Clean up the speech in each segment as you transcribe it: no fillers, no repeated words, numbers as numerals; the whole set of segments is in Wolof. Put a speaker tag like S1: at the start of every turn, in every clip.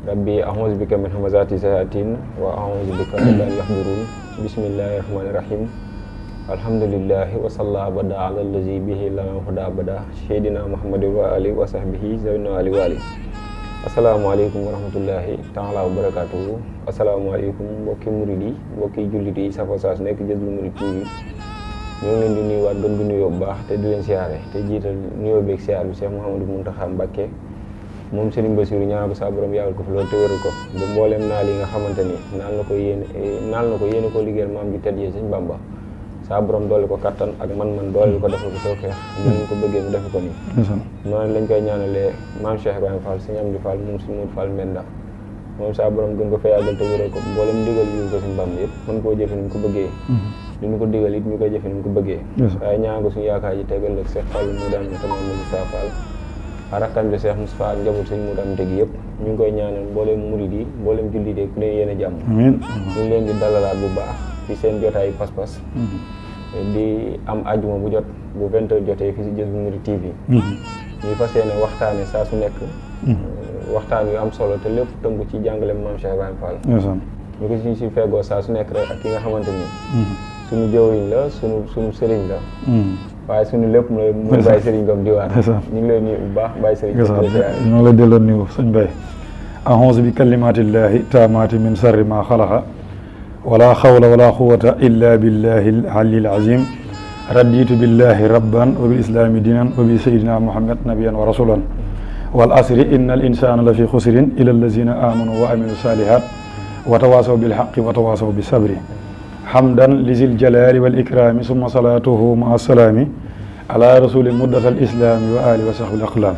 S1: rabbi a'udzu bika min hamazati shayatin wa a'udzu bika an yahdurun. Bismillahirrahmanirrahim. Alhamdulillahi wa salla abada ala allazi bihi lana huda abada sayyidina Muhammadin wa alihi wa sahbihi zawina ali wali. Assalamualaikum warahmatullahi taala wabarakatuh. Assalamualaikum mbokki murid yi mbokki jullit yi safo saa su nekk Jazboul Mouride TV. ñoo ngi leen di nuyuwaat gën di nuyoo bu baax te di leen siyaare te jiital nuyoo beeg siyaar bi Cheikh Mouhamadou Mountakha Mbacké moom Serigne Bassirou ñaanal ko sa borom yàggal ko fi loolu te wéral ko ba mbooleem naal yi nga xamante ni naal na ko yéene ko liggéeyal maam ji tedd yi Sëñ Bamba sa borom doole ko kattan ak man doole ko defal ko tawfeex ñu ko bëggee mu defe ko nii noonu lañ koy ñaanalee maam Cheikh Ibrahima Fall Sëñ Amdi Fall moom Sëñ Modou Fall Menda moom sa borom gën ko fa yàggal te wéral ko mbooleem ndigal yu ko Sëñ Bamba yëpp mën koo jëfe ni mu ko bëggee li ñu ko digal it ñu koy jëfe ni mu ko bëggee waaye ñaan ko suñu yaakaar ji tegal ak Cheikh Fall mu daan tamam Moussa Fall rakkam bi Cheikh Moustapha ak njaboot Sëñ Modou am teg yëpp ñu ngi koy ñaanal mbooleem murid yi mbooleem jullit yi ku ne yéen a jàmm ñu ngi leen di dalalaat bu baax ci seen jotaayu pas-pas di am àjjuma bu jot bu 20h jotee fii ci Jazboul Mouride TV ñuy fas yéene waxtaane saa su nekk waxtaan yu am solo te lépp tënku ci jàngale maam Cheikh Ibrahima Fall ñu ko si feggoo saa su nekk rek ak ki nga xamante ni suñu jëwriñ la suñu sëriñ la waaye suñu lépp mooy Baye Serigne Ngom Diwane ñu ngi lay nuyu bu baax Baye Serigne
S2: ñoo lay delloo nuyu sëñ Baye a'uuzu bi kalimatillahi taamaati min sarri ma xalaqa wala xawla wala quwwata illa billahi al-aliyyil azim raditu billahi rabban wa bil islami dinan wa bi sayyidina muhammad nabiyan wa rasulan wal asri innal insana la fi xusrin illa allazina amanu wa amilu salihat wa tawasaw bil haqqi wa tawasaw bis sabri hamdan lizil jalali wal ikrami summa salatuhu ma assalaami ala rasulil muddatal islami wa ali wa sahbil aqlam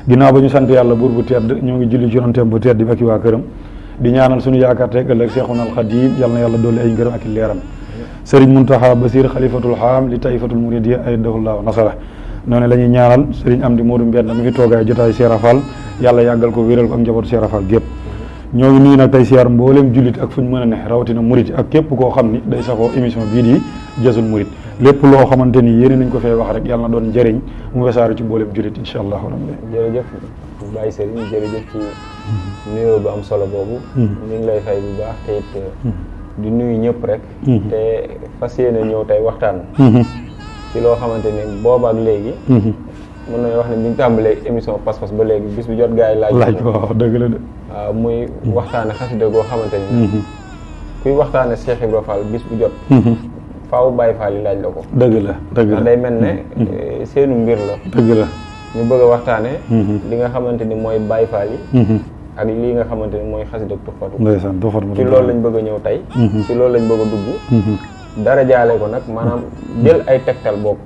S2: ginnaaw ba ñu sant yàlla buur bu tedd ñoo ngi julli ci yonentam bu tedd bi ak waa këram di ñaanal suñu yaakaar tey ëllëg Seexuna al Xadiim yal na yàlla dolli ay ngërëm ak i leeram Serigne Mountakha Bassir xalifatul xaam li taifatul muridiyya ayyadahullaahu nasara noonu la ñuy ñaanal Serigne Amdi Modou Mbène mi fi toogaay jotaay Cheikh Fall yàlla yàggal ko wéral ko ak njabootu Cheikh Fall gépp ñoo ngi nuyu nag tey siyaar mbooleem jullit ak fu ñu mën a ne rawatina murid ak képp koo xam ni day safoo émission bii di Jazboul Mouride lépp loo xamante ni yéene nañ ko fee wax rek yàlla na doon njëriñ mu wesaaru ci mbooleem jullit incha allahu rabbi
S1: jërëjëf Baye Serigne jërëjëf ci nuyoo bu am solo boobu ñu ngi lay fay bu baax te it di nuyu ñëpp rek te fas yéene ñëw tey waxtaan ci loo xamante ni booba ak léegi mën nañu wax ne bi ñu tàmbalee émission pas-pas ba léegi bis bu jot gaa yi laaj
S2: waaw dëgg la de
S1: waaw muy waxtaane xasida goo xamante ni kuy waxtaane Cheikh Ibrahima Fall bis bu jot faaw Baye Fall yi laaj la ko
S2: dëgg la
S1: day mel ne seenu mbir la
S2: dëgg la
S1: ñu bëgg a waxtaane li nga xamante ni mooy Baye Fall yi ak lii nga xamante ni mooy xasida tuxfatu
S2: ndeysaan tuxfatu
S1: ci loolu lañ bëgg a ñëw tey ci loolu lañ bëgg a dugg dara jaale ko nag maanaam jël ay tegtal bokk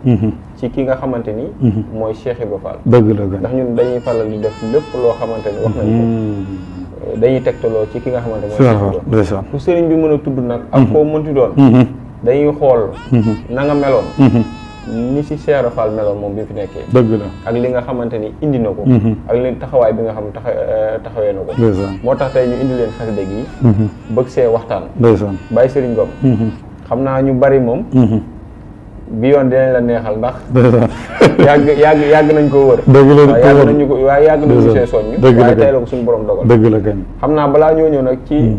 S1: ci ki nga xamante ni mooy Cheikh Ibrahima Fall
S2: dëgg la
S1: ndax ñun dañuy faral di def lépp loo xamante ni wax nañ ko dañuy tegtaloo ci ki nga xamante mooy Cheikh Ibrahima ku sëriñ bi mën a tudd nag ak koo mënti doon dañuy xool na nga meloon ni si Cheikh Ibrahima Fall meloon moom bi fi nekkee
S2: dëgg la
S1: ak li nga xamante ni indi na ko ak li taxawaay bi nga xam taxawee na ko moo tax tey ñu indi leen xasida gi bëgg see waxtaan Baye Serigne Ngom xam naa ñu bari moom bi yoon dinañ la neexal ndax yàgg nañ ko wër yàgg nañu ko waaye yàgg nañu see soññ waaye tey la ko suñu borom dogal
S2: dëgg la kañ
S1: xam naa balaa ñoo ñëw nag ci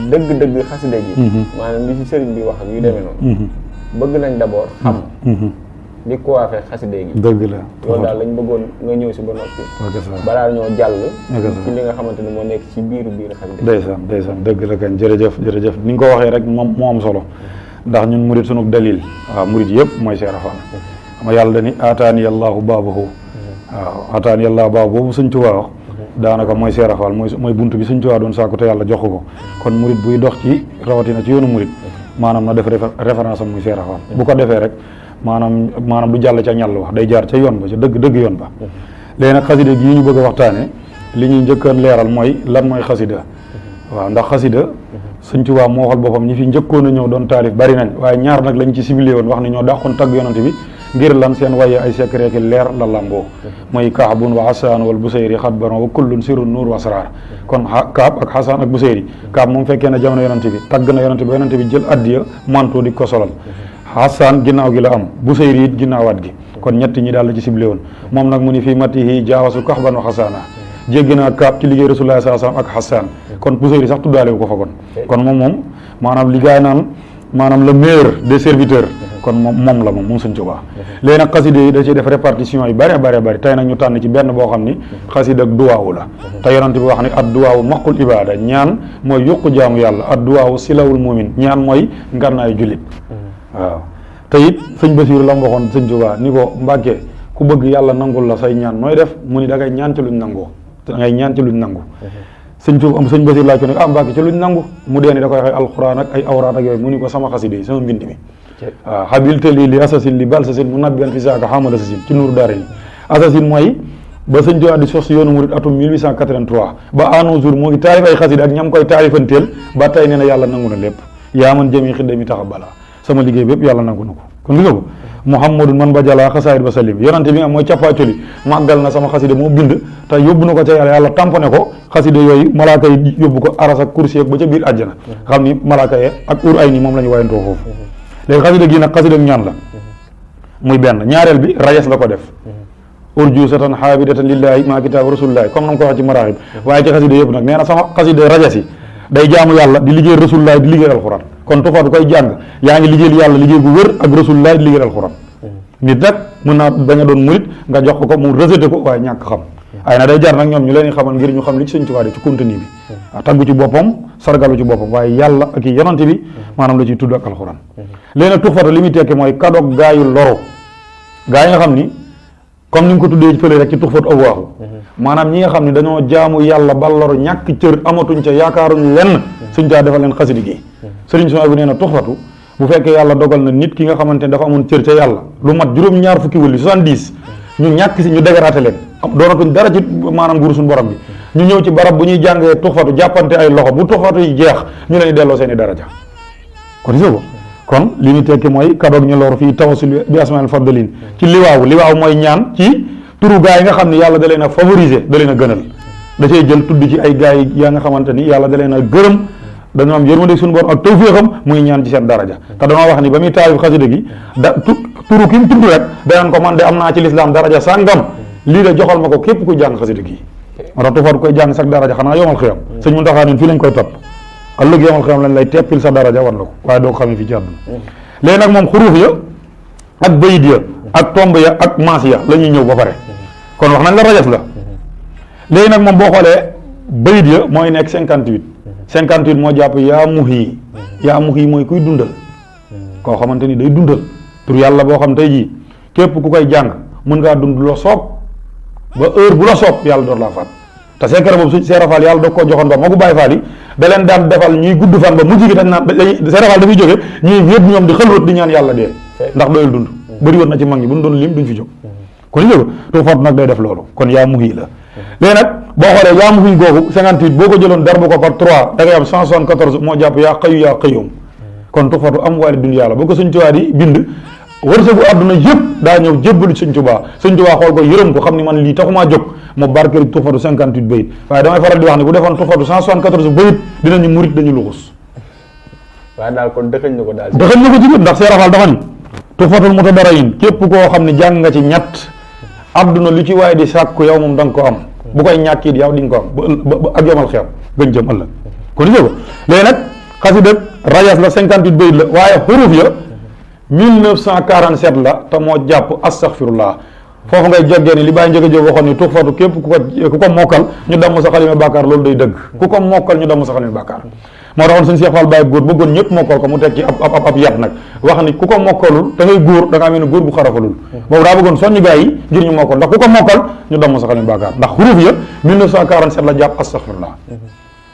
S1: dëgg xasida gi maanaam li ci sëriñ bi wax ak yu demee noonu bëgg nañ d'abord xam li ko waafee xasida gi
S2: dëgg la
S1: loolu daal lañ bëggoon nga ñëw si ba noppi balaa ñoo jàll ci li nga xamante ne moo nekk ci biiru xasida
S2: ndeysaan dëgg la kañ jërëjëf ni nga ko waxee rek moom moo am solo ndax ñun murid sunu dalil waaw murid yëpp mooy Cheikh Fall xam nga yàlla dani ataani allahu baabahu waaw ataani allahu baabahu boobu Sëñ Tuubaa wax daanaka mooy Cheikh Fall mooy buntu bi Sëñ Tuubaa doon sàkku te yàlla jox ko kon murid buy dox ci rawatina ci yoonu murid maanaam na def référence am muy Cheikh Fall bu ko defee rek maanaam du jàll ca ñàll wax day jaar ca yoon ba ca dëgg yoon ba léegi nag xasida gi ñu bëgg a waxtaane li ñuy njëkkoon leeral mooy lan mooy xasida waaw ndax xasida Sëñ Tuubaa moo waxal boppam ñi fi njëkkoon a ñëw doon taalif bari nañ waaye ñaar nag lañ ci ciblé woon wax ne ñoo dàqoon tagg yonante bi ngir lan seen waye ay secret ki leer la lamboo mooy Kaabun wa Hasaan wal Busayri xatbaron wa kullun sirrun nuur wa asraar kon Kaab ak Hasaan ak Busayri Kaab moom fekkee na jamono yonante bi tagg na yonante bi jël addiya manto di ko solal Hasaan ginnaaw gi la am Busayri it ginnaawaat gi kon ñett ñi daal la ci ciblé woon moom nag mu ni fii matihi jaawasu kaxban wa xasaana jéggi naa kaab ci liggéey Rasulullah sallallahu alayhi wasallam ak Hassan kon Busayri sax tuddaale wu ko fa kon moom maanaam li gaay naan maanaam le meilleur des serviteurs kon moom la moom Sëñ Tuubaa léegi nag xasida yi da ciy def répartition yi bëri tey nag ñu tànn ci benn boo xam ni xasida ak duwaawu la te yonent bi wax ni ad duwaawu maqul ibada ñaan mooy yokku jaamu yàlla ad duwaawu silawul mumin ñaan mooy ngannaayu jullit waaw te it sëñ Basiiru la mu waxoon Sëñ Tuubaa ni ko Mbàkke ku bëgg yàlla nangul la say ñaan nooy def mu ni da ngay ñaan ci luñ nangoo da ngay ñaan ci luñ nangu sëñ Basiiru laaj ko ne Mbàkke ci luñ nangu mu dee ni da koy waxee alxuraan ak ay awraat ak yooyu mu ni ko sama xasida yi sama mbind mi waaw habiltali li assasine li bal sasin mu nabbian fi saaka xamal assasine ci nuuru daara yi assasine mooy ba sëñ Tuubaa di sos yoonu murid atum 1883 ba à nos jours moo ngi taarif ay xasida ak ñam koy taarifanteel ba tey nee na yàlla nangu na lépp yaa man jëmi xidda mi taxa bala sama liggéey bépp yàlla nangu na ko kon gis nga ko Muhammadun man ba jalaa xasaayid ba salim yonante bi nga mooy cappaacoli màggal na sama xasida moo bind te yóbbu na ko ca yàlla tamponé ko xasida yooyu malaaka yi yóbbu ko aras ak kursi ak ba ca biir àjjana xam ni malaaka yi ak ur ay nii moom la ñu wayantoo foofu léegi xasida gi nag xasida ñaan la muy benn ñaareel bi rajas la ko def urjusatan xaabidatan lillahi maa kitaabu rasulillahi comme na mu ko wax ci maraaxib waaye ci xasida yëpp nag nee na sama xasida rajas yi day jaamu yàlla di liggéey rasulillahi di liggéey alxuraan kon tufaatu koy jàng yaa ngi liggéeyal yàlla liggéey bu wér ak rasulillahi di liggéey alxuraan nit nag mën naa bañ a doon murit nga jox ko mu rejeté ko waaye ñàkk xam ay na day jar nag ñoom ñu leen xamal ngir ñu xam li ci Sëñ Tuubaa ci contenu bi taggu ci boppam sargalu ci boppam waaye yàlla ak i yonante bi maanaam la ciy tudd ak alxuraan léegi nag tuxfatu li muy tekki mooy kadoog gaayu loru gaa yi nga xam ni comme ni nga ko tuddee fële rek ci tuxfatu aw waaxu maanaam ñi nga xam ne dañoo jaamu yàlla ba loru ñàkk cër amatuñ ca yaakaaruñ lenn Sëñ Tuubaa defal leen xasidi gi sëriñ Suhaybu bu nee na tuxfatu bu fekkee yàlla dogal na nit ki nga xamante ne dafa amoon cër ca yàlla lu mat juróom-ñaar fukki wëli 70 ñu ñàkk si ñu dégraté leen doonatuñ dara ci maanaam nguuru suñu borom bi ñu ñëw ci barab bu ñuy jàngee tuxfatu jàppante ay loxo bu tuxfatu yi jeex ñu leen di delloo seen i daraja kon gis nga ko kon li ñu tekki mooy kadoog ñu loru fii tawasul bi asmail fadlin ci liwaaw mooy ñaan ci turu gaa yi nga xam ne yàlla da leen a favoriser da leen a gënal da cay jël tudd ci ay gaa yi yaa nga xamante ni yàlla da leen a gërëm dañoo am yërmande suñu borom ak tawféexam muy ñaan ci seen daraja te dañoo wax ni ba muy taalif xasida gi turu ki mu tudd rek danaan ko man de am naa ci lislaam daraja sàngam lii de joxal ma ko képp ku jàng xasida gi moo tax tufaat koy jàng sax daraja xanaa yomal xiyam sëñ Muntaxa ñun fii lañ koy topp ëllëg yomal xiyam lañ lay teppil sa daraja war la ko waaye doo ko xam ne fii ci àdduna léegi nag moom xuruuf ya ak bayit ya ak tomb ya ak maas ya la ñuy ñëw ba pare kon wax nañ la rajas la léegi nag moom boo xoolee bayit ya mooy nekk 58 moo jàpp yaa muhi mooy kuy dundal koo xamante ni day dundal tur yàlla boo xam tey jii képp ku koy jàng mën ngaa dund la soob ba heure bu la soob yàlla door laa faat te secret boobu su Seera Faal yàlla da koo joxoon ba moo ko bàyyi faal yi da leen daan defal ñuy gudd fan ba mujj gi dañ naan Seera Faal dafay jóge ñuy yëpp ñoom di xëlwat di ñaan yàlla dee ndax doyul dund bëri woon na ci mag ñi bu ñu doon lim duñ fi jóg kon jóg tu fort nag day def loolu kon yaa muhi la léegi nag boo xoolee yaa muhi googu 58 boo ko jëloon darbu ko par 3 da ngay am 174 moo jàpp yaa xayu yaa xëyoom kon tu fort am waali dunya la boo ko Sëñ Tuubaa di bind wërsëgu àdduna yëpp daa ñëw jébbalu Sëñ Tuubaa Sëñ Tuubaa xool ko yërëm ko xam ni man lii taxumaa jóg mu barkeel tuxfatu 58 bayit waaye damay faral di wax ne bu defoon tuxfatu 174 bayit dinañu murit dañu luxus
S1: waaye daal kon dëxëñ na ko daal
S2: dëxëñ na ko ci biir ndax Seera Faal dafa ni tuxfatul mutadarayin képp koo xam ne jàng nga ci ñett àdduna lu ci waaye di sàkku yow moom da nga ko am bu koy ñàkk it yow di nga ko am ba ak yomal xew gën jëm ëllëg kon gis nga ko léegi nag xasida rajas la 58 bayit la waaye xuruf ya 1947 la te moo jàpp astaghfirullah foofu ngay jógee ni li Baye Ndiaga Diop waxoon ni tuxfatu képp ku ko mokkal ñu damm sa xalima bàkkaar loolu day dëgg ku ko mokkal ñu damm sa xalima bàkkaar moo taxoon suñu Cheikh Fall Baye góor bëggoon ñëpp mokkal ko mu teg ci ab yat nag wax ni ku ko mokkalul da ngay góor da ngaa mel ni góor bu xarafalul boobu daa bëggoon soññu gaa yi ngir ñu mokkal ndax ku ko mokkal ñu damm sa xalima bàkkaar ndax xuruf ya 1947 la jàpp astaghfirullah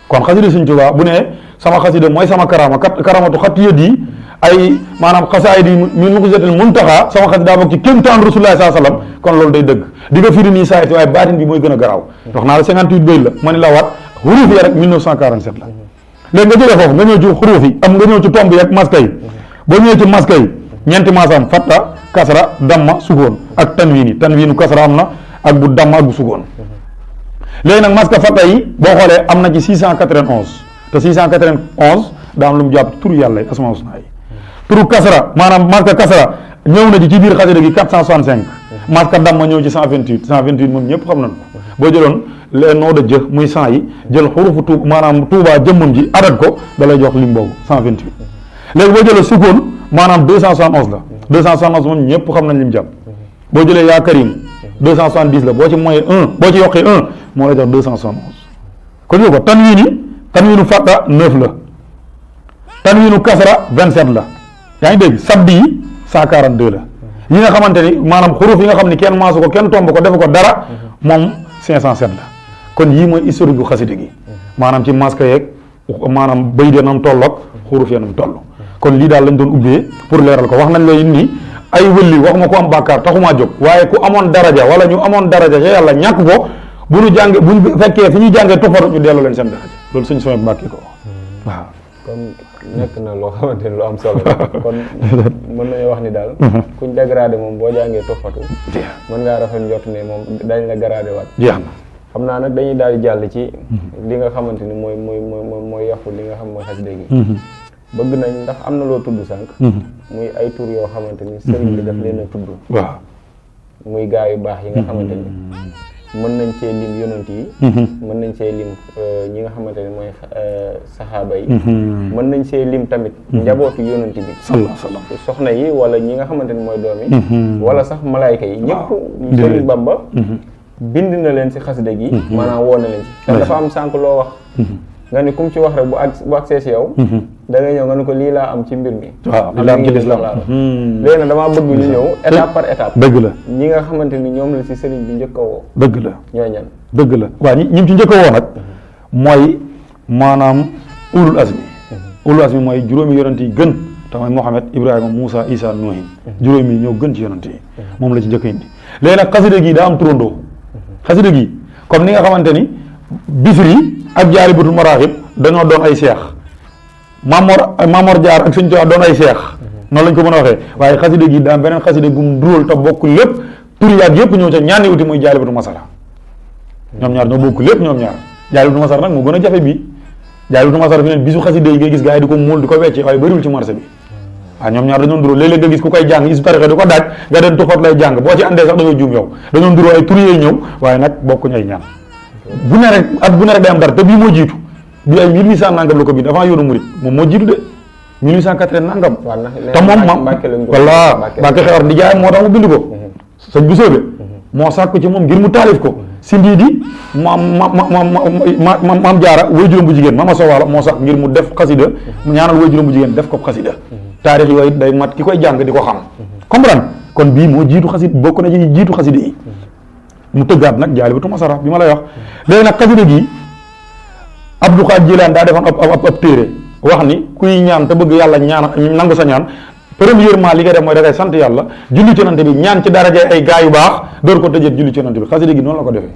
S2: kon xasida Sëñ Tuubaa bu ne sama xasida mooy sama karamatu xat yët yi ay maanaam xasaayid yi min muqjizatil muntaxa sama xasida daa bokk ci kéemtaan Rasulullah sallallahu alayhi wasallam kon loolu day dëgg di nga firi nii saayit waaye baatin bi mooy gën a garaaw wax naa la 58 bayit la ma ni la waat xuruf yi rek 1947 la léegi nga jógee foofu nga ñëw ci xuruuf yi am nga ñëw ci tomb yi ak maska yi boo ñëwee ci maska yi ñeenti maasam fatta kasra damma sukoon ak tanwiinu kasra am na ak bu damma ak bu sukoon léegi nag maska fatta yi boo xoolee am na ci 691 te 691 daa am lu mu jàpp ci turu yàlla yi asmaa husna yi turu kasra maanaam maska kasra ñëw na ci biir xasida gi 465 maska damma ñëw ci 128 moom ñëpp xam nañ ko boo jëloon les noms de Dieu muy 100 yi jël xurufu tuub maanaam Tuubaa jëmmam ji adat ko da lay jox lim boobu 128 léegi boo jëlee sukkoon maanaam 271 la 271 moom ñëpp xam nañ lim jàpp boo jëlee yaa Karim 270 la boo ci moyen 1 boo ci yokkee 1 moo lay jox 271 kon yow ko tanwiinu fàtta 9 la tanwiinu kasra 27 la yaa ngi dégg sabdi yi 142 la yi nga xamante ni maanaam xuruf yi nga xam ne kenn maasu ko kenn tomb ko defu ko dara moom 507 la kon yii mooy historique bu xasida gi maanaam ci masque yeeg maanaam bay de nam tolloog xuruf ya nam toll kon lii daal lañ doon ubbee pour leeral ko wax nañ la ni ay wëlli waxuma ko am bàkkaar taxumaa jóg waaye ku amoon daraja wala ñu amoon daraja ca yàlla ñàkk ko bu ñu jànge buñ fekkee fi ñuy jàngee tofatu ñu delloo leen seen daraja loolu suñ sooy bàkkee ko waaw
S1: kon nekk na loo xamante ni lu am solo kon mën nañu wax ni daal kuñ dégradé moom boo jàngee toppatu mën ngaa rafet njort ne moom dañ la gradé waat
S2: jeex na
S1: xam naa nag dañuy daal di jàll ci li nga xamante ni mooy yàqu li nga xam mooy xasida gi bëgg nañ ndax am na loo tudd sànq muy ay tur yoo xamante ni sëriñ bi daf leen a tudd
S2: waaw
S1: muy gaa yu baax yi nga xamante ni mën nañ cee lim yonent yi mën nañ cee lim ñi nga xamante ne mooy saxaaba yi mën nañ see lim tamit njabootu yonent bi
S2: sallallahu alayhi wa sallam
S1: soxna yi wala ñi nga xamante ni mooy doom yi wala sax malaayka yi ñëpp Sëriñ Bamba bind na leen si xasida gi maanaam woo na leen ci te dafa am sànq loo wax nga ni kum ci wax rek bu agsee si yow da ngay ñëw nga ne ko lii laa am ci mbir mi
S2: waaw lii laa am ci lislaam
S1: léegi nag damaa bëgg ñu ñëw étape par étape
S2: dëgg la
S1: ñi nga xamante ni ñoom la si sëriñ bi njëkk a woo
S2: dëgg la
S1: ñooy ñan
S2: dëgg la waaw ñi ci njëkk a woo nag mooy maanaam ulul azmi mooy juróomi yonent yi gën te mooy Muhammad Ibrahima Moussa Isa Nuhin juróomi yi ñoo gën ci yonent yi moom la ci njëkk indi léegi nag xasida gi daa am turandoo xasida gi comme ni nga xamante ni Bisri ak Jaalibatul Maraaxib dañoo doon ay seex Mamor Jaar ak Sëñ Tuubaa doon ay seex noonu lañ ko mën a waxee waaye xasida gi daa am beneen xasida gum dural te bokk lépp tur yaag yëpp ñëw ca ñaani uti muy Jaalibatul Masala ñoom ñaar ñoo bokk lépp ñoom ñaar Jaalibatul Masala nag moo gën a jafe bii Jaalibatul Masala fi ne bisu xasida yi ngay gis gars yi di ko muul di ko wecce waaye bëriwul ci marché bi waaw ñoom ñaar dañoo dural léeg-léeg nga gis ku koy jàng is tarixe di ko daaj nga dem tuxat lay jàng boo ci andee sax dañoo juum yow dañoo dural ay tur yooyu ñëw waaye nag bokkuñ ay ñaan bu ne rek at bu ne rek day am dara te bii moo jiitu bi ay 1800 nangam la ko bind avant yoonu murit moom moo jiitu de 1880 nangam te moom walla Mbàkke Xewar di jaay moo tax mu bind ko sëñ bu soobe moo sàkk ci moom ngir mu taalif ko si ndii di maam jaara way juróom bu jigéen maama sowaala moo sàkk ngir mu def xasida mu ñaanal way juróom bu jigéen def ko xasida taarix yooyu day mat ki koy jàng di ko xam comprendre kon bii moo jiitu xasida bokk na ci jiitu xasida yi mu tëggaat nag Jaalibatul Masala bi ma lay wax léegi nag xasida gi Abdul Xaadir Jilaan daa defoon ab téere wax ni kuy ñaan te bëgg yàlla ñaan nangu sa ñaan premièrement li nga def mooy da ngay sant yàlla julli ci yonent bi ñaan ci daraja ay gaa yu baax door ko tëjee julli ci yonent bi xasida gi noonu la ko defee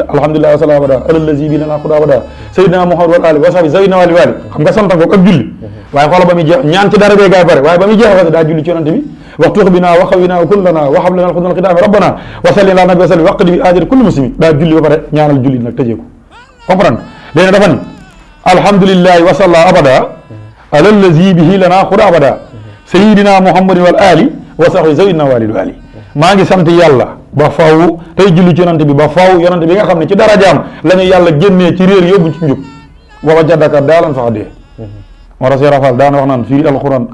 S2: alhamdulilah wa salaam abada alallazi bi lana xuda abada sayyidina Muhammad wal ali wa sahbi sayyidina wali wali xam nga sant ko ak julli waaye xoola ba muy jeex ñaan ci daraja gaa yu bare waaye ba muy jeex daa julli ci yonent bi waxtu bina wa xawina wa kullana wa hab lana al-husna al-khidam rabbana wa salli ala nabi wa sallim waqdi bi ajri kulli muslimin daa julli ba pare ñaanal julli nag tëjee ko comprendre léegi dafa ni alhamdulillahi wa salla abada ala allazi bihi lana xuda abada sayyidina muhammadin wal ali wa sahbi sayyidina walil wali maa ngi sant yàlla ba faaw tey julli ci yonante bi ba faaw yonante bi nga xam ne ci darajaam la ñu yàlla génnee ci réer yóbbu ci njub wa wajadaka daalan faxa dee moo tax Seera Fall daana wax naan fii alxuraan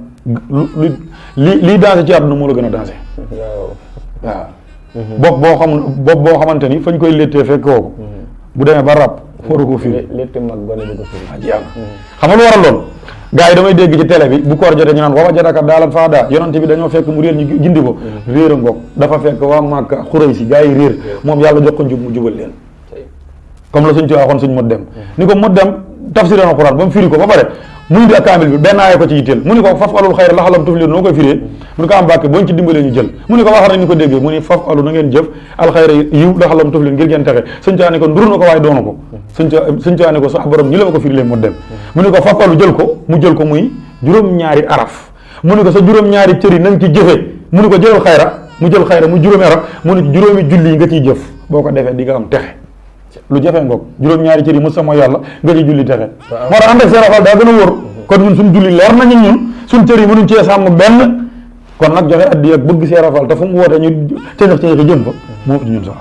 S2: lii dansé ci àdduna moo la gën a dansé waaw bopp boo xamante ni fañ koy léttee fekk kooku bu demee ba rab waru ko firi
S1: létt mag gone du ko firi
S2: jeex na xam nga lu waral lool gars yi damay dégg ci télé bi bu koor jotee ñu naan wa wajadaka daalan faxa daa yonante bi dañoo fekk mu réer ñu gindi ko réer a ngoog dafa fekk waa Màkka xuray si gars yi réer moom yàlla jox ko njub mu jubal leen comme la suñ ci waxoon suñ mot dem ni ko mot dem tafsir alxuraan ba mu firi ko ba pare mu indi ak kaamil bi benn aaya ko ci yitteel mu ni ko faf alul xayra laxalam tuflihu noo koy firee mu ni ko am Mbàkke booñ ci dimbalee ñu jël mu ni ko waxar na ni ko déggee mu ni faf alu na ngeen jëf alxayra yiw laxalam tuflihu ngir ngeen texe suñ caa ne ko nduru na ko waaye doonu ko suñ caa ne ko sax borom ñi la ma ko firilee mot dem mu ni ko faf alu jël ko mu jël ko muy juróom-ñaari araf mu ni ko sa juróom-ñaari cëri na nga ci jëfe mu ni ko jëlal xayra mu jël xayra mu juróomi araf mu ni juróomi julli yi nga ciy jëf boo ko defee di nga am texe lu jafe ngoog juróom-ñaari cër yi mos sama yàlla nga ci julli texe moo tax ànd ak Seera Fall daa gën a wóor kon ñun suñ julli leer nañu ñun suñ cër yi mënuñ cee sàmm benn kon nag joxe addi ak bëgg Seera Fall te fu mu woote ñu cëñax jëm fa moo ëpp ñun sax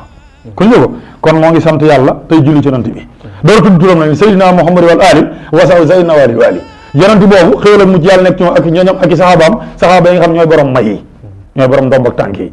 S2: kon ñu ko kon moo ngi sant yàlla tey julli ci yonent bi door tudd turam nag Seydina Muhammad wal ali wasaw Seydina wali wali yonent boobu xéwal ak mucc yàlla nekk ci moom ak ñooñam ak i saxaaba yi nga xam ñooy borom may yi ñooy borom ndomb ak tànk yi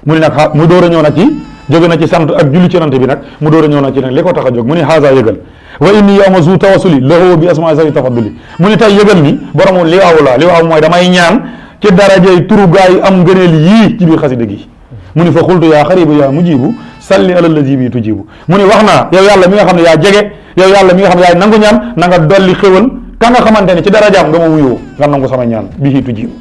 S2: mu ni nag mu door a ñëw nag ci jóge na ci sant ak julli ci yonent bi nag mu door a ñëw nag ci nag li ko tax a jóg mu ni xaasa yëgal wa inni yawma zu tawassuli lahu bi asmaa sawi tafadduli mu ni tey yëgal ni boromu li waaw mooy damay ñaan ci darajey turu gaa yi am ngëneel yii ci biir xasida gi mu ni fa xultu yaa xaribu yaa mujibu salli ala lazi bi tujibu mu ni wax naa yow yàlla mi nga xam ne yaa jege yow yàlla mi nga xam ne yaay nangu ñaan na nga dolli xéwal ka nga xamante ne ci darajaam nga ma wuyoo nga nangu sama ñaan bihi tujibu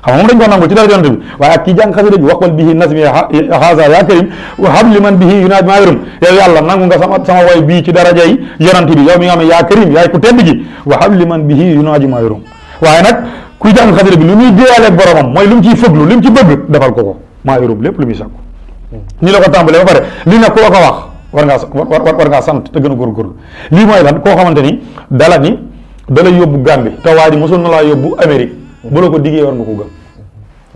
S2: xam nga moom dañ ko nangu ci daraja yonent bi waaye ak kii jàng xasida bi waqbal bihi nasmi haza ya karim wa hab liman bihi yunaaj maa yërum yow yàlla nangu nga sama way bii ci daraja yi yonent bi yow mi nga xam ne yaa karim yaay ku tedd gi wa hab liman bihi yunaaj maa yërum waaye nag kuy jàng xasida bi lu muy déyaaleeg boromam mooy lu mu ciy fëglu li mu ci bëgg defal ko maa yërum lépp lu muy sàkku ni la ko tàmbalee ba pare lii nag ku la ko wax war ngaa sant te gën a góorgóorlu lii mooy lan koo xamante ni dala yóbbu Gambie te waa ji mosul na laa yóbbu Amérique bu la ko diggee war nga ko gëm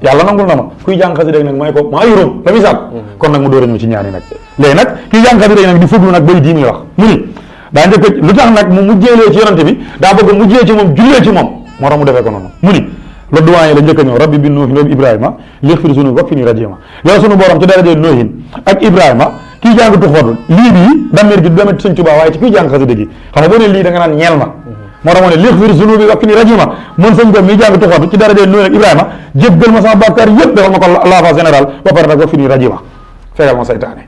S2: yàlla nangul na ma kuy jàng xasida nag may ko maa yuróom la muy sàkk kon nag mu door a ñëw ci ñaani nag léegi nag kuy jàng xasida nag di fuglu nag bay diimi wax mu ni daa njëkk lu tax nag mu mujjeelee ci yonante bi daa bëgg mujjee ci moom jullee ci moom moo tax mu defee ko noonu mu ni la doyen la njëkk a ñëw rabbi bi nuuhin wa ibrahima lixfir sunu wak fi ni rajima yow sunu borom ci daraje noohin ak ibrahima kii jàng tuxoodul lii bii dammir gi du demee Sëñ Tuubaa waaye ci kuy jàng xasida gi xam nga boo ne lii da nga naan ñeel ma moo tax moo ne lixfir zunubi wa kini rajima mun sëñ ko mi jàng tuxoot ci daraje Nuux ak Ibrahima jéggal ma sama bàkkaar yëpp defal ma ko laafa général ba pare nag wa fini rajima fegal ma saytaane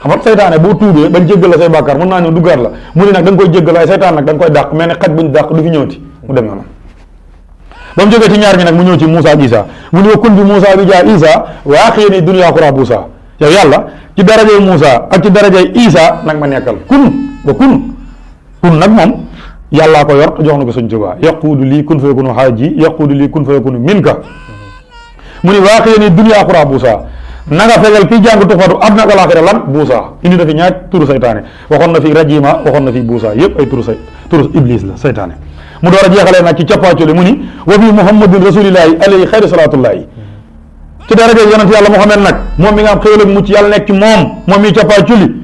S2: xam nga saytaane boo tuubee bañ jéggal la say bàkkaar mën naa ñëw duggaat la mu ne nag da nga koy jéggal waaye saytaan nag da nga koy dàq mel ne xaj buñ dàq du fi ñëwati mu dem yoonam ba mu jógee ci ñaar ñi nag mu ñëw ci Moussa ak Isa mu ne wa kun bi Moussa bi jaa Isa waa xëy ni dunya xura buusa yow yàlla ci darajey Moussa ak ci darajey Isa nag ma nekkal kun nag moom yàllaa ko yor jox na ko Sëñ Tuubaa yaquudu lii kun fa yakunu haaji yaquudu lii kun fa yakunu minka mu ni waa xëy ni dunya xura buusa na nga fegal kii jàng tuxfatu am na ko laaxira lan buusa indi na fi ñaar turu saytaane waxoon na fi rajima waxoon na fi buusa yëpp ay turu iblis la saytaane mu door a jeexalee nag ci cappaacoli mu ni wa bi muhammadin rasulillahi alayhi xayri salatullahi ci daraja yonent yàlla Muhammad nag moom mi nga am xéwal ak mucc yàlla nekk ci moom mi cappaacoli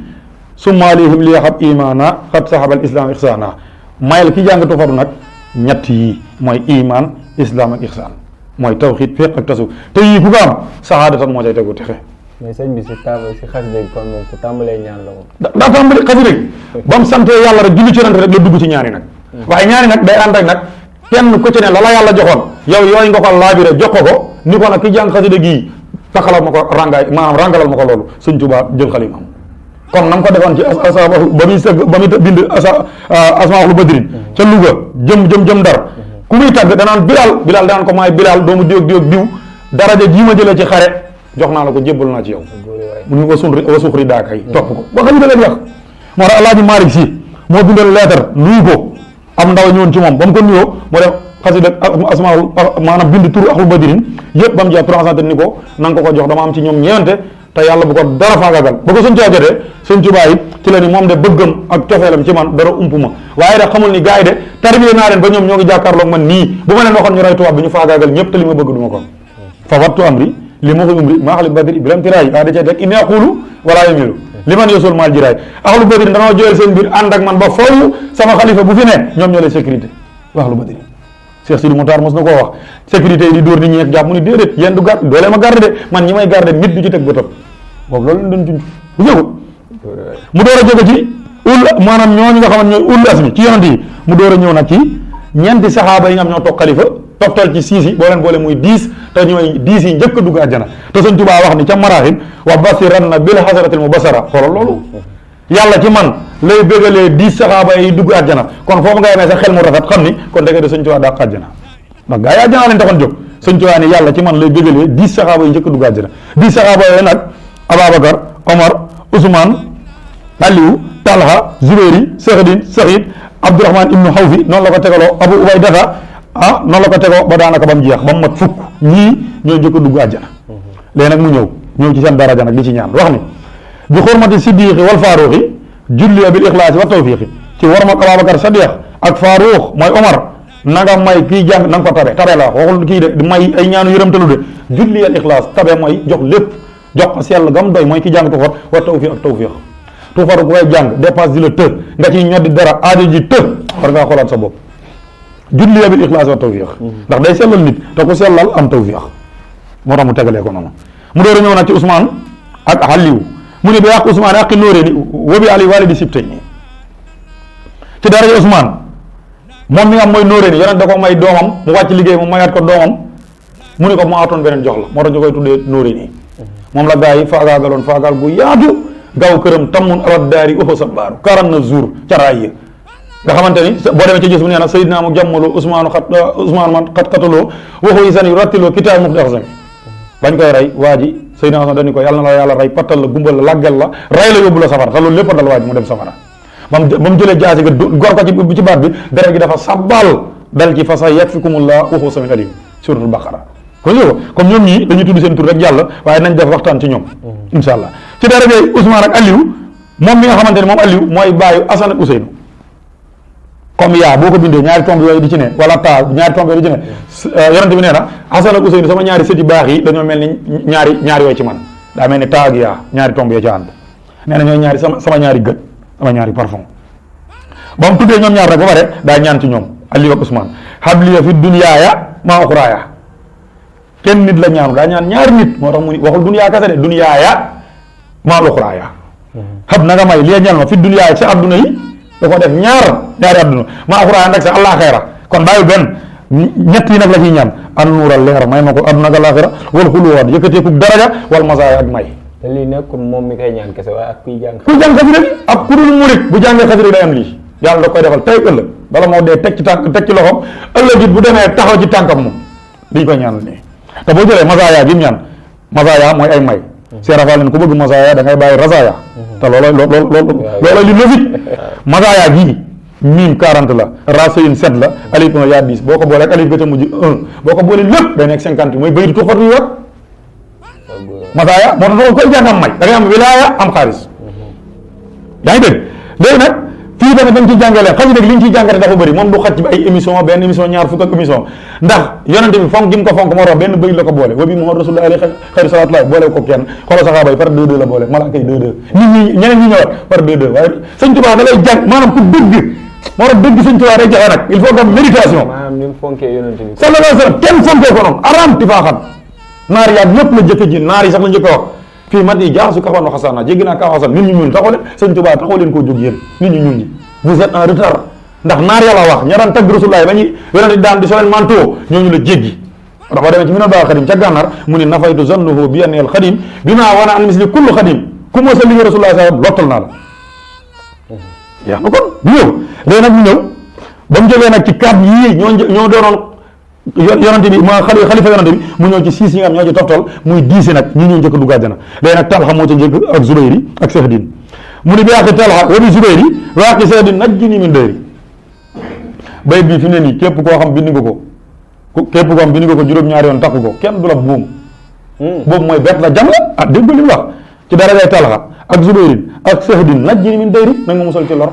S2: summa alayhim li yaxab imana xat sahabal islam ixsaana mayel ki jàng tuxfatu nag ñett yi mooy iman islam ak ixsaan mooy tawxiid fiq ak tasawuf te yii ku ko am saxaadatan moo cay tegu texe.
S1: mais sëñ bi si xasida gi kon moom ku tàmbalee ñaan la moom.
S2: daa tàmbali xasida gi ba mu santee yàlla rek julli ci yonent rek la dugg ci ñaani nag. waaye ñaani nag day ànd ak nag kenn ku ci ne la yàlla joxoon yow yooyu nga ko laabire jox ko ni ko nag ki jàng xasida gii taxalal ma ko rangaay maanaam rangalal ma ko loolu Sëñ Tuubaa jël xalimaam kon na nga ko defoon ci ba muy sëgg ba muy bind asmaul badrin ca Louga jëm Ndar ku muy tàgg danaan Bilal danaan ko maay Bilal doomu diw ak diw daraja jii ma jëlee ci xare jox naa la ko jébbal naa ci yow mu ñu wasuxri daakay topp ko ba xam nga leen wax moo tax Alaaji Malick Si moo bindoon leetar nuyu ko am ndaw ñëwoon ci moom ba mu ko nuyoo moo def xasida asmaul maanaam bind turu axlu badrin yëpp ba mu jeex 300 ni ko na nga ko jox dama am ci ñoom ñeewante te yàlla bu ko dara faagagal ba ko Sëñ Tuubaa jotee Sëñ Tuubaa it ci la ni moom de bëggam ak cofeelam ci man dara ump ma waaye da xamul ni gars yi de tarbiye naa leen ba ñoom ñoo ngi jàkkaarloog man nii bu ma leen waxoon ñu roy tubaab bi ñu faagaagal ñëpp te li ma bëgg du ma ko fa wattu amri li ma koy umri maa xali badri bilam tiraay da cee teg inni aqulu wala yamilu li man yosul maal jiraay axlu badri danoo joyal seen biir ànd ak man ba foofu sama xalifa bu fi ne ñoom ñoo lay sécurité axlu badri Cheikh Sidi Moutar mos na koo wax sécurité yi di dóor nit ñi ak jàpp mu ni déedéet yéen du garde doolee ma garde de man ñi may garde nit du ci teg bëtam boobu loolu lañ doon junj bu jógut mu door a jóge ci maanaam ñooñu nga xamante ñooy ul asmi ci yonent yi mu door a ñëw nag ci ñeenti saxaaba yi nga xam ñoo toog xalifa toftal ci 6 yi boo leen boole muy 10 te ñooy 10 yi njëkk a dugg àjjana te Sëñ Tuubaa wax ni ca maraaxib wa basiran na bil hasaratil mubasara xoolal loolu yàlla ci man lay bégalee 10 saxaaba yi dugg àjjana kon foofu nga yemee sa xel mu rafet xam ni kon dëgg de Sëñ Tuubaa dàq àjjana ndax gaa yi àjjana leen taxoon jóg Sëñ Tuubaa ni yàlla ci man lay bégalee 10 saxaaba yi njëkk a dugg àjjana 10 saxaaba yooyu nag Ababacar Omar Ousmane Aliou Talha Zubayri Saxdin Saxid Abdourahman ibnu Xawfi noonu la ko tegaloo Abu Ubaydata noonu la ko tegoo ba daanaka ba mu jeex ba mu mat fukk ñii ñoo njëkk a dugg àjjana léegi nag mu ñëw ci seen daraja nag di ci ñaan wax ni bi xurmati siddiqi wal faaruqi julliya bil ixlaasi wa tawfiqi ci war mag Ababacar Sadiq ak Faaruq mooy Omar na nga may kii jàng na nga ko tabe la waxul kii de may ay ñaanu yërëmtalu de julliyal ixlaas tabe mooy jox lépp jox ko sell gam doy mooy ki jàng tuxfat wa tawfiq ak tawfiq tuxfatu ku koy jàng dépasse di la të nga ciy ñoddi dara aajo ji të war ngaa xoolaat sa bopp julli bil ixlaas wa tawfiq ndax day sellal nit te ku sellal am tawfiq moo tax mu tegalee ko noonu mu door a ñëw nag ci Ousmane ak Aliou mu ne bi yàq Ousmane aqi nóoree ni wobi ali walidi sibtay ni ci daraja Ousmane moom mi nga am mooy nóoree ni yonent da ko may doomam mu wàcc liggéey mu mayaat ko doomam mu ne ko mu atoon beneen jox la moo tax ñu koy tuddee nóoree nii moom la gaa yi faagaagaloon faagaal bu yaatu gaaw këram tammun alat daari uxu sa baaru 49 jours ca raay yi nga xamante ni boo demee ci gis mu nee na Seydina mu jàmmaloo Ousmane man xat xataloo waxu yi san yu rattiloo kitaab mux dex sami bañ koy rey waa ji Seydina Ousmane dañu ko yàlla na la yàlla rey pattal la gumbal la laggal la rey la yóbbu la safara te loolu lépp dal waa ji mu dem safara ba mu jëlee jaasi ga gor ko ci baat bi deret gi dafa sabbal dal ci fa sa yakfikumullah waxu samin alim suratul baqara kon yow comme ñoom ñii dañuy tudd seen tur rek jàll waaye nañ def waxtaan ci ñoom insha allah ci dara de Ousmane ak Aliou moom mi nga xamante ne moom Aliou mooy bàyyu Assane ak Ousseynou comme yaa boo ko bindee ñaari tomb yooyu di ci ne wala taa ñaari tomb yooyu di ci ne yonent bi nee na Assane ak Ousseynou sama ñaari sët yu baax yi dañoo mel ni ñaari yooyu ci man daa mel ni taa ak yaa ñaari tomb yoo ci ànd nee na ñooy ñaari sama ñaari gët sama ñaari parfum ba mu tuddee ñoom ñaar rek ba pare daa ñaan ci ñoom Aliou ak Ousmane habliya fi dunyaaya maa uxraaya kenn nit la ñaanu daa ñaan ñaari nit moo tax mu ni waxul dunyaa kese de dunyaaya maa uxraaya xab na nga may li ñaan ma fi dunyaaya ci adduna yi da ko def ñaari adduna maa uxraaya nag sa àllaaxira kon bàyyi benn ñett yi nag la ciy ñaan an nuural leer may ma ko adduna ak àllaaxira wal xuluwaat yëkkateeku daraja wal masaaya ak may
S1: te lii nekkul moom mi koy ñaan kese waaye ak kuy jàng
S2: xasida bi ak ku dul murit bu jàngee xasida day am lii yàlla da koy defal tey ëllëg bala moo dee teg ci tànk teg ci loxoom ëllëg it bu demee taxaw ci tànkam moom liñ koy ñaanal nii te boo jëlee masaaya gi mu ñaan masaaya mooy ay may seerafal leen ku bëgg masaaya da ngay bàyyi rasaaya te looloo li logique masaaya gi miim 40 la rasayin 7 la alif 1 yaa 10 boo ko boolee ak alif ga ca mujj 1 boo ko boolee lépp day nekk 50 mooy baytu tuxfat yu rek masaaya moo tax koy jàng am may da ngay am wilaaya am xaalis yaa ngi dégg léegi nag fii tamit dañ ciy jàngale xasida gi li ñu ciy jàngate dafa bëri moom du xaj bi ay émission benn émission ñaar fukk ak émission ndax yonente bi fonk gi mu ko fonk moo tax benn bëy la ko boole wa bi Muhammad rasulullah alayhi xayru salaatullahi boole ko kenn xoolal saxaaba yi par 2-2 la boole malaaka yi 2-2 nit ñi ñeneen ñi ñëwaat par 2-2 waaye sëñ Tuubaa da lay jàng maanaam ku dëgg moo tax dëgg sëñ Tuubaa day joxe nag il faut que am méditation
S1: maanaam ni mu fonkee yonente bi
S2: sallallahu alayhi wa sallam kenn fonkee ko noonu aram tifaaxan naar yaag ñëpp la jëkk ji naar yi sax la njëkk a wax fii mat yi jaaxasu kaxoon xasaana jéggi naa kaw xasan nit ñu ñuul taxoo leen sëñ Tuubaa taxoo leen koo jóg yéen nit ñu ñuul ñi vous êtes en retard ndax naar yàlla wax ña daan tagg Rasulullah ba ñu yonente daan di soleel manteau ñooñu la jéggi ndax boo demee ci minal baa xadim ca gànnaar mu ni nafaytu zannuhu bi aneel xadim bi maa wana an misli kullu xadim ku moo sa liggéey Rasulullah sa lottal naa la yaa na kon mu ñëw léegi nag mu ñëw ba mu jógee nag ci 4 yii ñoo doonoon yonante bi ma xalifa yonante bi mu ñëw ci 6 yi nga xam ñoo ci toftal muy 10 nag ñi ñëw njëkk a dugg àjjana léegi nag Talha moo ca njëkk ak Zubayri ak Sahdin mu ni bi yàqi Talha wa bi Zubayri waaqi Sahdin najjini min dayri bay bii fi mu ne nii képp koo xam bind nga ko juróom-ñaari yoon takku ko kenn du la buum boobu mooy bet la jam la ah dégg li mu wax ci darajay Talha ak Zubayri ak Sahdin najjini min dayri nag ma musal ci lor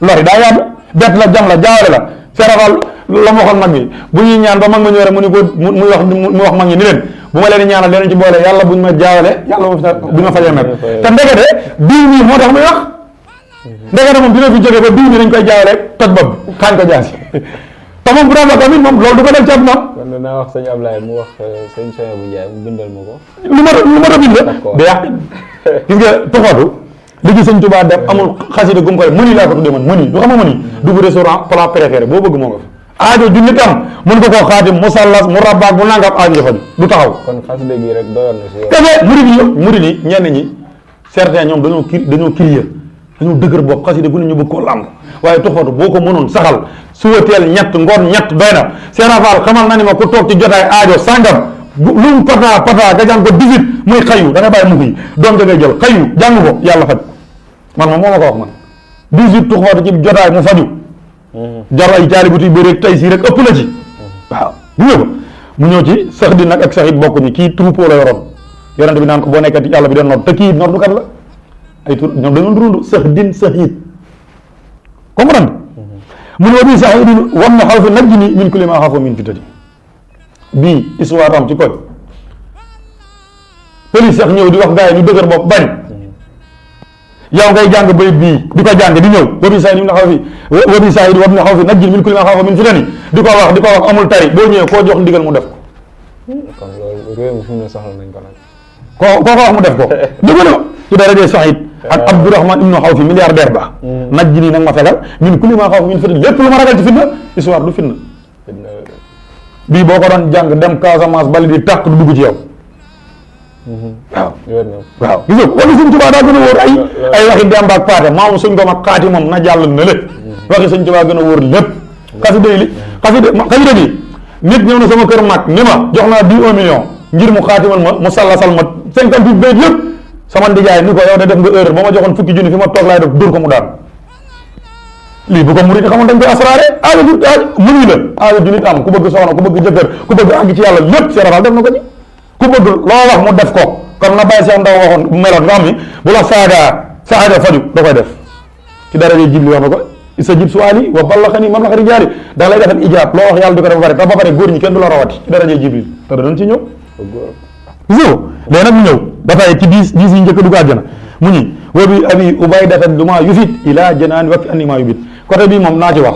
S2: yi daa yaatu bet la jam la jaawale la serafal la ma waxoon mag bi bu ñuy ñaan ba mag ma ñëw rek mu ni ko mu wax mag ñi ni leen bu ma leen di ñaanal leen ci boole yàlla buñ ma jaawale yàlla buñ ma fajee mer te ndekete diw mi moo tax muy wax ndekete moom dina fi jógee ba diw mi dañ koy jaawale toj bopp xaañ ko jaasi te moom bu daan wax tamit moom loolu du ko def ci ab moom
S1: kon danaa wax sëñ Ablaye mu wax sëñ Sonia bu Ndiaye mu bindal ma ko
S2: lu ma ta bind da yàq gis nga tuxatu li ci sëñ Tuubaa def amul xasida gum koy mëni laa ko tuddee man mëni du xam nga mëni dugg restaurant plat préféré boo bëgg moo nga fa aajo ju nit am mën nga koo xaatim mu sallas mu rabbaak mu nangam aajo jafa du taxaw
S1: kon xasida gi rek doyoon na si yow
S2: kese murid yi ñenn ñi certains ñoom dañoo crier dañoo dëgër bopp xasida gu ne ñu bëgg koo làmb waaye tuxatu boo ko mënoon saxal suba teel ñett ngoon ñett doy na Sénégal xamal na ni ma ku toog ci jotaay aajo sàngam lu mu pata nga jàng ko 18 muy xayu da ngay bàyyi mukk yi doom da ngay jël xayu jàng ko yàlla faj man moom moo ma ko wax man 18 tuxatu ci jotaay mu faju jar ay caali buti bi rek tey si rek ëpp la ci waaw bu ñëw ko mu ñëw ci sax di nag ak saxit bokk ñi kii troupeau la yoroon yonent bi naan ko boo nekkati yàlla bi doon nodd te kii noddukat la ay tur ñoom dañoo dund sax din saxit comprendre mu ne wa bii sax din wan na xaw fi nag ji ni min kulli ma xaafoo min fitati bii histoire am ci koñ police sax ñëw di wax gars yi ñu dëgër bopp bañ yow ngay jàng bayit bii di ko jàng di ñëw wabi saa yi na xaw fi wabi saa yi wab na xaw fi najjil min kulli ma xaw min fitani di ko wax amul tari boo ñëwee koo jox ndigal mu def ko
S1: kon loolu réew mi fi mu ne soxla nañ ko nag
S2: koo ko wax mu def ko dëgg la ci dara dee Saïd ak Abdourahman ibnu Xawf milliardaire ba najjil yi nag ma fegal min kulli ma xaw min fitani lépp lu ma ragal ci fitna histoire du fitna bii boo ko doon jàng dem Casamance bali di tàq du dugg ci yow waaw gis nga wala Sëñ Tuubaa daa gën a wóor ay waxi demb ak paate maamu suñ ko mag xaati moom na jàll na lépp waxi Sëñ Tuubaa gën a wóor lépp xasida gi nit ñëw na sama kër mag ni ma jox naa 1 million ngir mu xaatimal ma mu sallasal ma 58 bayt yëpp sama ndijaay ni ko yow de def nga erreur ba ma joxoon fukki junni fi ma toog laay def dóor ko mu daan lii bu ko murid xamoon dañ koy asraare muñu la aajo ju nit am ku bëgg soxna ku bëgg jëkkër ku bëgg àgg ci yàlla lépp seerafal def na ko ci ku bëgg loo wax mu def ko comme na bàyyi Cheikh Ndaw waxoon meloon nga xam ni bu la sa aajo faju da koy def ci daraje Jibli wax na ko sa jib suwaali wa ballaxani mam laxari jaari da lay defal ijaab loo wax yàlla di ko def ba pare te ba pare góor ñi kenn du la rawati ci daraje Jibril te danañ ci ñëw léegi nag ñu ñëw dafay ci 10 yi njëkk dugg àjjana mu ñi wa bi abi ubaydata duma yufit ila janaani wakki anni maa yubit côté bii moom naa ci wax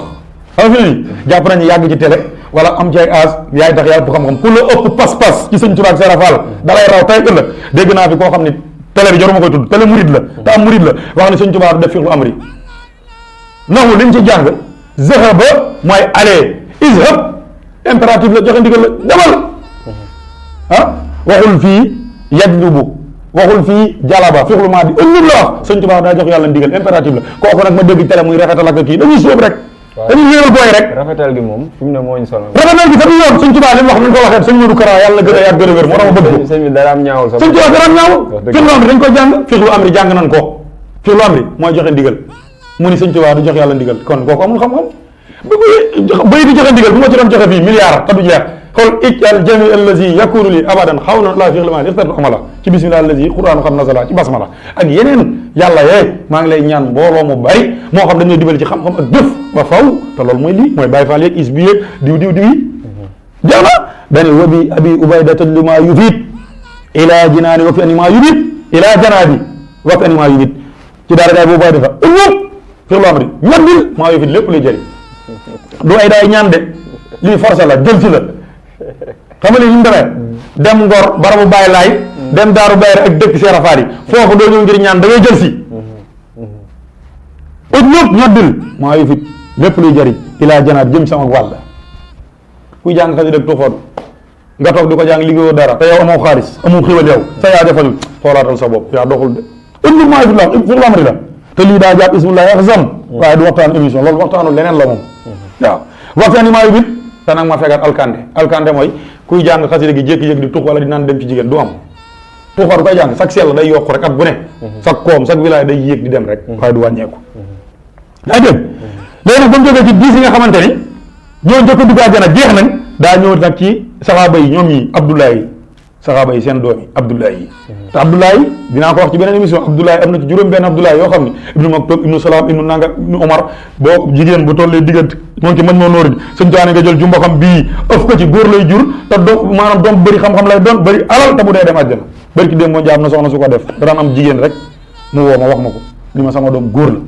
S2: xam fi ni jàpp nañu yàgg ci télé wala am ci ay aas yaay tax yàlla bu xam-xam ku la ëpp pas-pas ci Sëñ Tuubaa ak Seera Faal dalay raw tey ëllëg dégg naa fi koo xam ni télé bi jaruma koy tudd télé murid la te am murid la wax ni Sëñ Tuubaa du def fi'lu amri naxu liñ ci jàng zahaba mooy aller izhab impératif la joxe ndigal la demal waxul fii yajlubu waxul fii jalaba fi'lu maadi ëllëg la wax Sëñ Tuubaa daa jox yàlla ndigal impératif la kooku nag ma dégg télé muy rafetal ak kii dañuy sóob rek dañuy wéeral booy rek
S1: rafetal gi moom fi mu ne moo ñu sonal
S2: rafetal gi fa du yoon Sëñ Tuubaa li mu wax ni ko waxee Sëñ Modou Kara yàlla gën a yàgg gën a wér moo tax ma bëgg ko
S1: sëñ bi dara am ñaawul
S2: Sëñ Tuubaa dara am ñaawul fi'lu amri dañ ko jàng fi'lu amri jàng nañ ko fi'lu amri mooy joxe ndigal mu ni Sëñ Tuubaa du jox yàlla ndigal kon kooku amul xam-xam bay di joxe ndigal bu ma ci doon joxe fii milliard te du jeex xool ijal jami allazi yakunu li abadan xaw na laa fi'lu maadi ixtartu amala ci bismillah allazi qur'aanu xam nasala ci basmala ak yeneen yàlla maa ngi lay ñaan mbooloo mu bari moo xam dañuy dimbali ci xam-xam ak jëf ba faw te loolu mooy lii mooy Baay Faal yeeg is bi yeeg diw yi jeex na dane wa bi abi ubaydata li maa yufit ila jinaani wa fi ani maa yubit ila janaadi wa fi ani maa yubit ci daara gaay boobu bay defa ëllëg fi'lu amri ñaddil maa yufit lépp luy jëriñ du ay daay ñaan de lii forcé la jël ci la xam nga li ñu demee dem Ngor barabu Baay Laay dem Daaru Bayre ak dëkk Seera Faal yi foofu doo ñëw ngir ñaan da ngay jël si ut ñëpp ñoddil maa yu fit lépp luy jëriñ ilaa janaat jëm sama wàll kuy jàng xasi dëgg tuxoon nga toog di ko jàng liggéeyoo dara te yow amoo xaalis amoo xiwal yow sa yaa defalul xoolaatal sa bopp yaa doxul de ut ñëpp maa yu fit la fi'lu amri la te lii daa jàpp ismullahi axzam waaye du waxtaan émission loolu waxtaanu leneen la moom waaw waxtaan yi maa yu fit te nag ma fegat alkande mooy kuy jàng xasida gi jékki-jékki di tux wala di naan dem ci jigéen du am tuxoor koy jàng chaque sell day yokk rek at bu ne chaque koom chaque wilaay day yéeg di dem rek waaye du wàññeeku daa dégg léegi nag ba mu jógee ci 10 yi nga xamante ni ñoo njëkk a dugg àjjana jeex nañ daa ñëw nag ci saxaaba yi ñoom ñi Abdoulaye saxaaba yi seen doom yi Abdoulaye yi te Abdoulaye dinaa ko wax ci beneen émission Abdoulaye am na ci juróom benn Abdoulaye yoo xam ne ibnu Maktum ibnu Salaam ibnu Nanga ibnu Omar boo jigéen bu tollee diggante moom ci mën moo nóori Sëñ Tuubaa nga jël jumbo xam bii ëf ko ci góor lay jur te maanaam doom bëri xam-xam lay doon bëri alal te bu dee dem àjjana bëri ki dem moo jaam na soxna su ko def daan am jigéen rek mu woo ma wax ma ko li ma sama doom góor la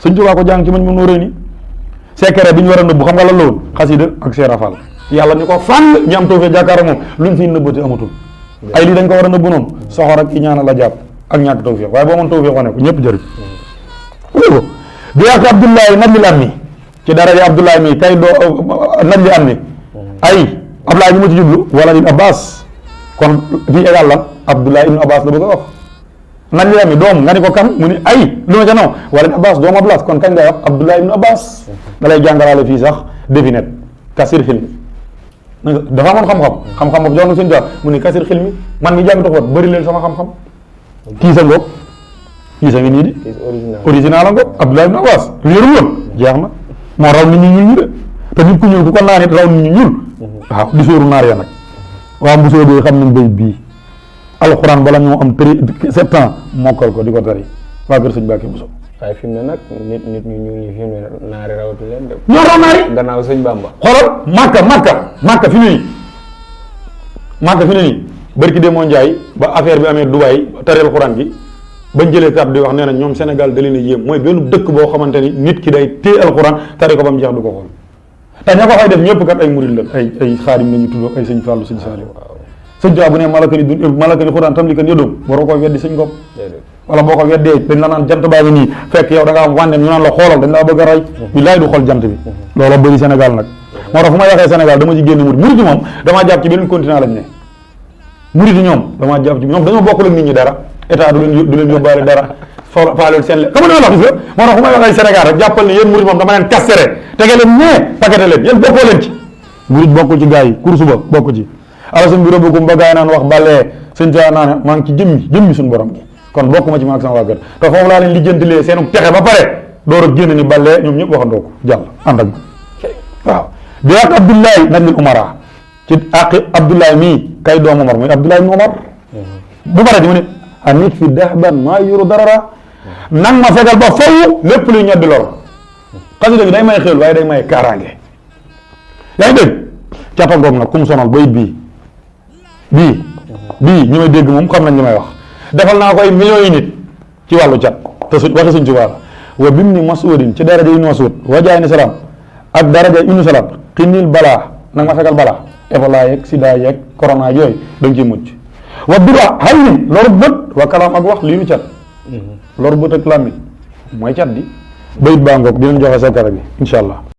S2: Sëñ Tuubaa ko jàng ci mën moo nóoree ni secret bi ñu war a nëbbu xam nga lan la woon xasida ak Seera Faal yàlla ni ko fànn ñu am tawfeex jàkkaar moom luñ fiy nëbbati amatul ay lii dañ ko war a nëbbu noonu soxor ak iñaana la jàpp ak ñàkk tawfeex waaye boo mën tawfeex wane ko ñëpp jëriñ ko di ak Abdoulaye najli am mi ci daraja Abdoulaye mi kay doo najli am mi ay Abdoulaye bi ma ci jublu wala ibn Abbas kon fii égal la Abdoulaye ibn Abbas la bëgg a wax najli am mi doom nga ni ko kan mu ni ay lu ma ca naw wala ibn Abbas doomu Abbas kon kañ ngay wax Abdoulaye ibn Abbas da lay jàngalaale fii sax definet kasir xil mi dafa amoon xam-xam boobu jox na Sëñ Tuubaa mu ni kasir xil mi man mi jàng toxoot bëri leen sama xam-xam kii sa ngoog kii sa ngi nii di original la ngoog Abdoulaye ibn Abbas wéeru woon jeex na moo raw nit ñi ñuul ñi de te nit ku ñuul ku ko naan it raw nit ñi ñuul waaw di sóoru naar ya nag waaw mbusoo bi xam nañ bayit bii alxuraan bala ñoo am 7 ans mokkal ko di ko tari waa kër Sëñ Mbàkke Buso
S1: waaye fi mu ne nag nit ñu ñuul ñi fi mu ne naari rawatu leen de
S2: ñoo raw naari
S1: gannaaw Sëñ Bàmba
S2: xoolal Màkka fi mu ne nii barki demoo Njaay ba affaire bi amee Dubaay tareel xuraan gi bañ jëlee kàddu di wax nee na ñoom Sénégal da leen a yéem mooy benn dëkk boo xamante ni nit ki day téye alxuraan tari ko ba mu jeex du ko xool te ña ko fay def ñëpp kat ay murid la ay xaadim lañu tudd ay sëñ Fallou sëñ Saliou sëñ Tuubaa bu ne malaka ni xuraan tam li kan yëdoom waroo ko weddi sëñ gopp wala boo ko weddee dañ la naan jant baa ngi nii fekk yow da nga am wànne ñu naan la xoolal dañ laa bëgg a rey billaay du xool jant bi loola bëri Sénégal nag moo tax fu ma waxee Sénégal dama ci génn murid yi moom damaa jàpp ci beneen continent lañ ne murid yi ñoom damaa jàpp ci ñoom dañoo bokkul ak nit ñi dara état du leen yóbbaale dara faaleel seen le xam nga wax gis nga moo tax fu may waxee Sénégal rek jàppal ne yéen murid moom dama leen kastere tege leen ñee paqueté leen yéen bokkoo leen ci murid bokkul ci gars yi course ba bokku ci ala sëñ bi rëbbukum ba gaay naan wax balee sëñ ca naan maa ngi ci jëmmi suñu borom gi kon bokkuma ci ma ak sama waa kër te foofu laa leen lijjantilee seenu texe ba pare door a génn ni balee ñoom ñëpp waxandoo ko jàll ànd ak waaw bi ak Abdoulaye najlil umara ci àqi Abdoulaye mii kay doom Omar muy Abdoulaye ibn Omar bu pare di mu ne a nit fi dahban maa yuru darara nang ma fegal ba faw lépp luy ñoddi lor xasida gi day may xel waaye day may kaaraange yaa ngi dégg catagoog nag ku mu sonal bayit bii ñi may dégg moom xam nañ li may wax defal naa koy millions yi nit ci wàllu cat te waxi suñ Tuubaa wa bim ni masudin ci daraja ibnu Masud wajaay ni salaam ak daraja ibnu salaam xinil balaa nag ma fegal balaa Ebola yeeg sida yeeg corona yooyu da nga ciy mucc wa dura xay nin loru bët wa kalaam ak wax lii nu cat loru bët ak làmmiñ mooy cat di bayit baa ngoog dinañ joxe secret bi incha allah